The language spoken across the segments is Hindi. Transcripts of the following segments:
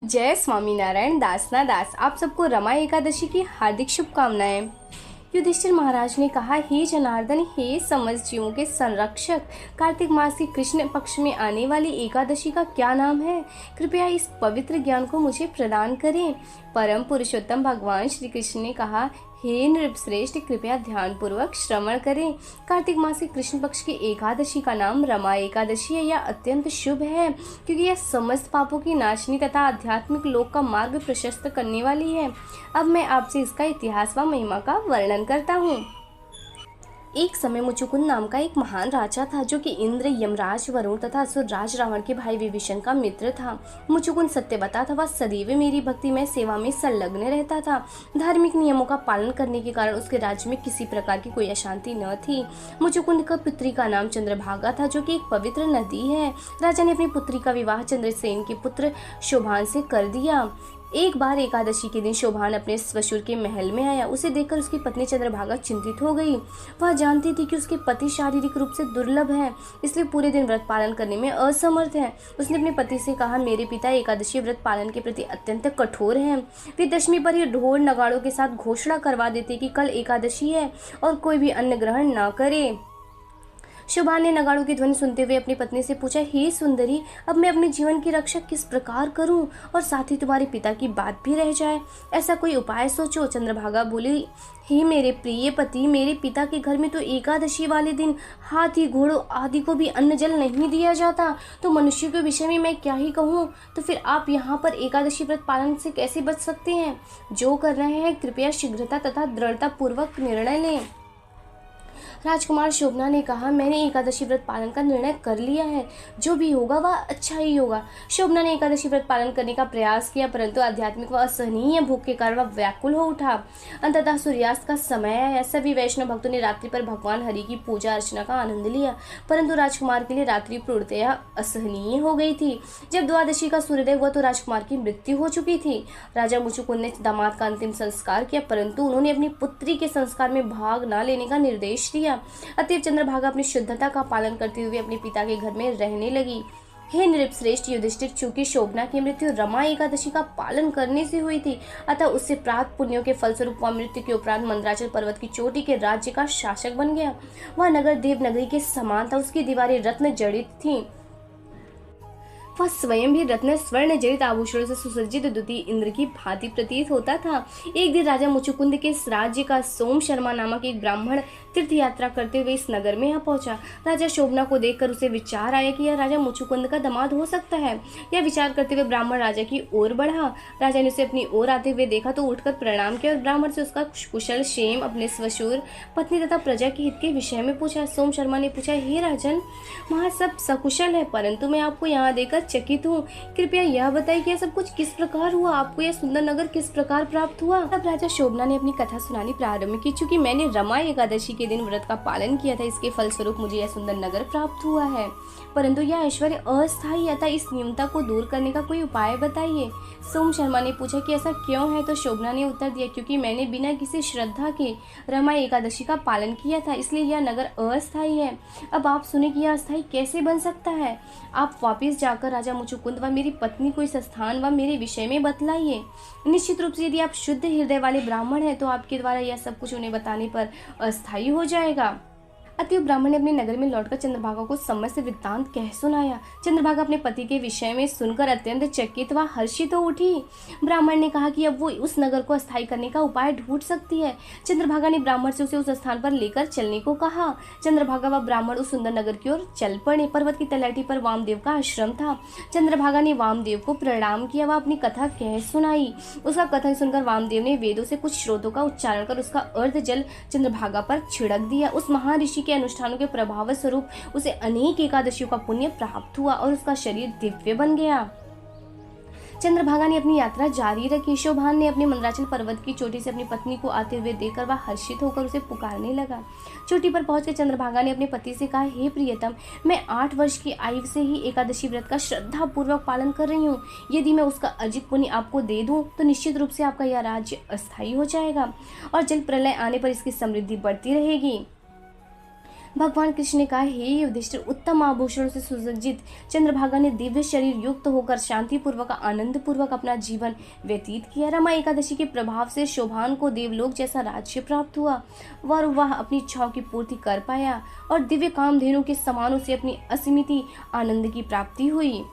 जय स्वामीनारायण। दासना दास आप सबको रमा एकादशी की हार्दिक शुभकामनाएं। युधिष्ठिर महाराज ने कहा, हे जनार्दन, हे समस्त जीवों के संरक्षक, कार्तिक मास की कृष्ण पक्ष में आने वाली एकादशी का क्या नाम है? कृपया इस पवित्र ज्ञान को मुझे प्रदान करें। परम पुरुषोत्तम भगवान श्री कृष्ण ने कहा, हे नृपश्रेष्ठ, कृपया ध्यान पूर्वक श्रवण करें। कार्तिक मास के कृष्ण पक्ष की एकादशी का नाम रमा एकादशी है। यह अत्यंत शुभ है क्योंकि यह समस्त पापों की नाशनी तथा आध्यात्मिक लोक का मार्ग प्रशस्त करने वाली है। अब मैं आपसे इसका इतिहास व महिमा का वर्णन करता हूँ। एक समय मुचुकुंद नाम का एक महान राजा था जो कि इंद्र, यमराज, वरुण तथा असुर राज रावण के भाई विभीषण का मित्र था। मुचुकुंद सत्यवता था। वह सदैव मेरी भक्ति में सेवा में संलग्न रहता था। धार्मिक नियमों का पालन करने के कारण उसके राज्य में किसी प्रकार की कोई अशांति न थी। मुचुकुंद का पुत्री का नाम चंद्रभागा था जो कि एक पवित्र नदी है। राजा ने अपनी पुत्री का विवाह चंद्रसेन के पुत्र शोभान से कर दिया। एक बार एकादशी के दिन शोभान अपने ससुर के महल में आया। उसे देखकर उसकी पत्नी चंद्रभागा चिंतित हो गई। वह जानती थी कि उसके पति शारीरिक रूप से दुर्बल है, इसलिए पूरे दिन व्रत पालन करने में असमर्थ है। उसने अपने पति से कहा, मेरे पिता एकादशी व्रत पालन के प्रति अत्यंत कठोर हैं। वे दशमी पर ही ढोल नगाड़ों के साथ घोषणा करवा देते कि कल एकादशी है और कोई भी अन्न ग्रहण न करे। शोभान ने नगाड़ों की ध्वनि सुनते हुए अपनी पत्नी से पूछा, हे सुंदरी, अब मैं अपने जीवन की रक्षा किस प्रकार करूं और साथ ही तुम्हारे पिता की बात भी रह जाए? ऐसा कोई उपाय सोचो। चंद्रभागा बोली, हे मेरे प्रिय पति, मेरे पिता के घर में तो एकादशी वाले दिन हाथी, घोड़ों आदि को भी अन्न जल नहीं दिया जाता, तो मनुष्य के विषय में मैं क्या ही कहूँ। तो फिर आप यहाँ पर एकादशी व्रत पालन से कैसे बच सकते हैं? जो कर रहे हैं कृपया शीघ्रता तथा दृढ़ता पूर्वक निर्णय लें। राजकुमार शोभना ने कहा, मैंने एकादशी व्रत पालन का निर्णय कर लिया है। जो भी होगा वह अच्छा ही होगा। शोभना ने एकादशी व्रत पालन करने का प्रयास किया, परंतु आध्यात्मिक व असहनीय भूख के कारण वह व्याकुल हो उठा। अंततः सूर्यास्त का समय आया। सभी वैष्णव भक्तों ने रात्रि पर भगवान हरि की पूजा अर्चना का आनंद लिया, परंतु राजकुमार के लिए रात्रि पूर्णतया असहनीय हो गई थी। जब द्वादशी का सूर्योदय हुआ तो राजकुमार की मृत्यु हो चुकी थी। राजा मुचुकुंद ने दामाद का अंतिम संस्कार किया, परंतु उन्होंने अपनी पुत्री के संस्कार में भाग न लेने का निर्देश दिया। अतएव चंद्रभागा अपनी शुद्धता का पालन करते हुए अपने पिता के घर में रहने लगी। हे नृपश्रेष्ठ युधिष्ठिर, चूंकि शोभना की मृत्यु रमा एकादशी का पालन करने से हुई थी, अतः उससे प्राप्त पुण्यों के फलस्वरूप वह मृत्यु के उपरांत मंदराचल पर्वत की चोटी के राज्य का शासक बन गया। वह नगर देवनगरी के समान था। उसकी दीवारें रत्न जड़ित थीं। वह स्वयं भी रत्न स्वर्ण जड़ित आभूषणों से सुसज्जित द्वितीय इंद्र की भांति प्रतीत होता था। एक दिन राजा मुचुकुंद के इस राज्य का सोम शर्मा नामक एक ब्राह्मण तीर्थ यात्रा करते हुए इस नगर में यहाँ पहुंचा। राजा शोभना को देखकर उसे विचार आया कि यह राजा मुचुकुंद का दामाद हो सकता है। यह विचार करते हुए ब्राह्मण राजा की ओर बढ़ा। राजा ने उसे अपनी ओर आते हुए देखा तो उठकर प्रणाम किया और ब्राह्मण से उसका कुशल क्षेम, अपने ससुर, पत्नी तथा प्रजा के हित के विषय में पूछा। सोम शर्मा ने पूछा, हे राजन, वहाँ सब सकुशल है, परंतु मैं आपको यहाँ देखकर चकित हूँ। कृपया यह बताइए कि यह सब कुछ किस प्रकार हुआ? आपको यह सुंदर नगर किस प्रकार प्राप्त हुआ? तब राजा शोभना ने अपनी कथा सुनानी प्रारंभ की। चूंकि मैंने रमा एकादशी के दिन व्रत का पालन किया था, इसके फलस्वरूप मुझे यह सुंदर नगर प्राप्त हुआ है, परंतु यह ऐश्वर्य अस्थायी है, अतः इस न्यूनता को दूर करने का कोई उपाय बताइए। सोम शर्मा ने पूछा कि ऐसा क्यों है? तो शोभना ने उत्तर दिया, क्योंकि मैंने बिना किसी श्रद्धा के रमा एकादशी का पालन किया था, इसलिए यह नगर अस्थायी है। अब आप सुने कि यह अस्थायी कैसे बन सकता है? आप वापिस जाकर राजा मुचुकुंद व मेरी पत्नी को इस स्थान व मेरे विषय में बतलाइए। निश्चित रूप से यदि आप शुद्ध हृदय वाले ब्राह्मण हैं तो आपके द्वारा यह सब कुछ उन्हें बताने पर अस्थायी हो जाएगा। अतएव ब्राह्मण ने अपने नगर में लौटकर चंद्रभागा को समस्त वृत्तांत कह सुनाया। चंद्रभागा अपने पति के विषय में सुनकर अत्यंत चकित व हर्षित हो उठी। ब्राह्मण ने कहा कि अब वो उस नगर को अस्थायी करने का उपाय ढूंढ सकती है। चंद्रभागा ने ब्राह्मण से उसे उस स्थान पर लेकर चलने को कहा। चंद्रभागा व ब्राह्मण उस सुंदर नगर की ओर चल पड़े। पर्वत की तलहटी पर वामदेव का आश्रम था। चंद्रभागा ने वामदेव को प्रणाम किया व अपनी कथा कह सुनाई। उसका कथन सुनकर वामदेव ने वेदों से कुछ श्लोकों का उच्चारण कर उसका अर्थ जल चंद्रभागा पर छिड़क दिया। उस महान ऋषि के अनुष्ठानों के प्रभाव स्वरूप उसे अनेक एकादशियों का पुण्य प्राप्त हुआ और उसका शरीर दिव्य बन गया। चंद्रभागा ने अपनी यात्रा जारी रखी। शोभान ने अपने मंदराचल पर्वत की चोटी से अपनी पत्नी को आते हुए देखकर वह हर्षित होकर उसे पुकारने लगा। चोटी पर पहुंचकर चंद्रभागा ने अपने पति से कहा, हे प्रियतम, मैं 8 वर्ष की आयु से ही एकादशी व्रत का श्रद्धा पूर्वक पालन कर रही हूँ। यदि मैं उसका अधिक पुण्य आपको दे दूं तो निश्चित रूप से आपका यह राज्य अस्थायी हो जाएगा और जल प्रलय आने पर इसकी समृद्धि बढ़ती रहेगी। भगवान कृष्ण ने कहा, हे युधिष्ठिर, उत्तम आभूषणों से सुसज्जित चंद्रभागा ने दिव्य शरीर युक्त होकर शांति पूर्वक आनंद पूर्वक अपना जीवन व्यतीत किया। रमा एकादशी के प्रभाव से शोभान को देवलोक जैसा राज्य प्राप्त हुआ और वह अपनी इच्छाओं की पूर्ति कर पाया और दिव्य कामधेनु के समानों से अपनी असीमित आनंद की प्राप्ति हुई।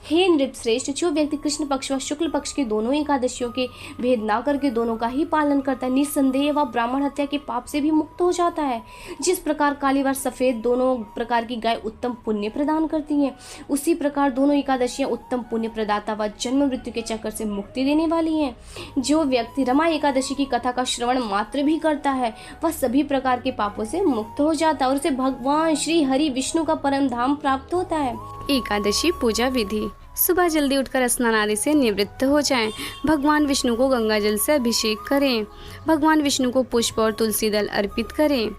हे नृपश्रेष्ठ, जो व्यक्ति कृष्ण पक्ष व शुक्ल पक्ष के दोनों एकादशियों के भेद ना करके दोनों का ही पालन करता है, निस्संदेह वह ब्राह्मण हत्या के पाप से भी मुक्त हो जाता है। जिस प्रकार काली व सफेद दोनों प्रकार की गाय उत्तम पुण्य प्रदान करती हैं, उसी प्रकार दोनों एकादशियां उत्तम पुण्य प्रदाता व जन्म मृत्यु के चक्कर से मुक्ति देने वाली हैं। जो व्यक्ति रमा एकादशी की कथा का श्रवण मात्र भी करता है, वह सभी प्रकार के पापों से मुक्त हो जाता है और उसे भगवान श्री हरि विष्णु का परम धाम प्राप्त होता है। एकादशी पूजा विधि। सुबह जल्दी उठकर स्नान आदि से निवृत्त हो जाएं। भगवान विष्णु को गंगा जल से अभिषेक करें। भगवान विष्णु को पुष्प और तुलसी दल अर्पित करें।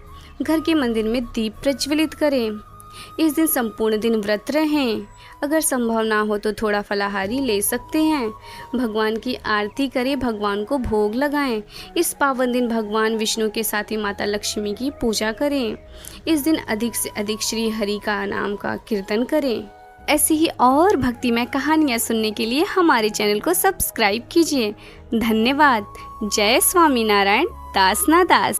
घर के मंदिर में दीप प्रज्वलित करें। इस दिन संपूर्ण दिन व्रत रहें। अगर संभव ना हो तो थोड़ा फलाहारी ले सकते हैं। भगवान की आरती करें, भगवान को भोग लगाएं। इस पावन दिन भगवान विष्णु के साथ ही माता लक्ष्मी की पूजा करें। इस दिन अधिक से अधिक श्री हरि का नाम का कीर्तन करें। ऐसी ही और भक्तिमय कहानियाँ सुनने के लिए हमारे चैनल को सब्सक्राइब कीजिए। धन्यवाद। जय स्वामी नारायण। दास ना दास।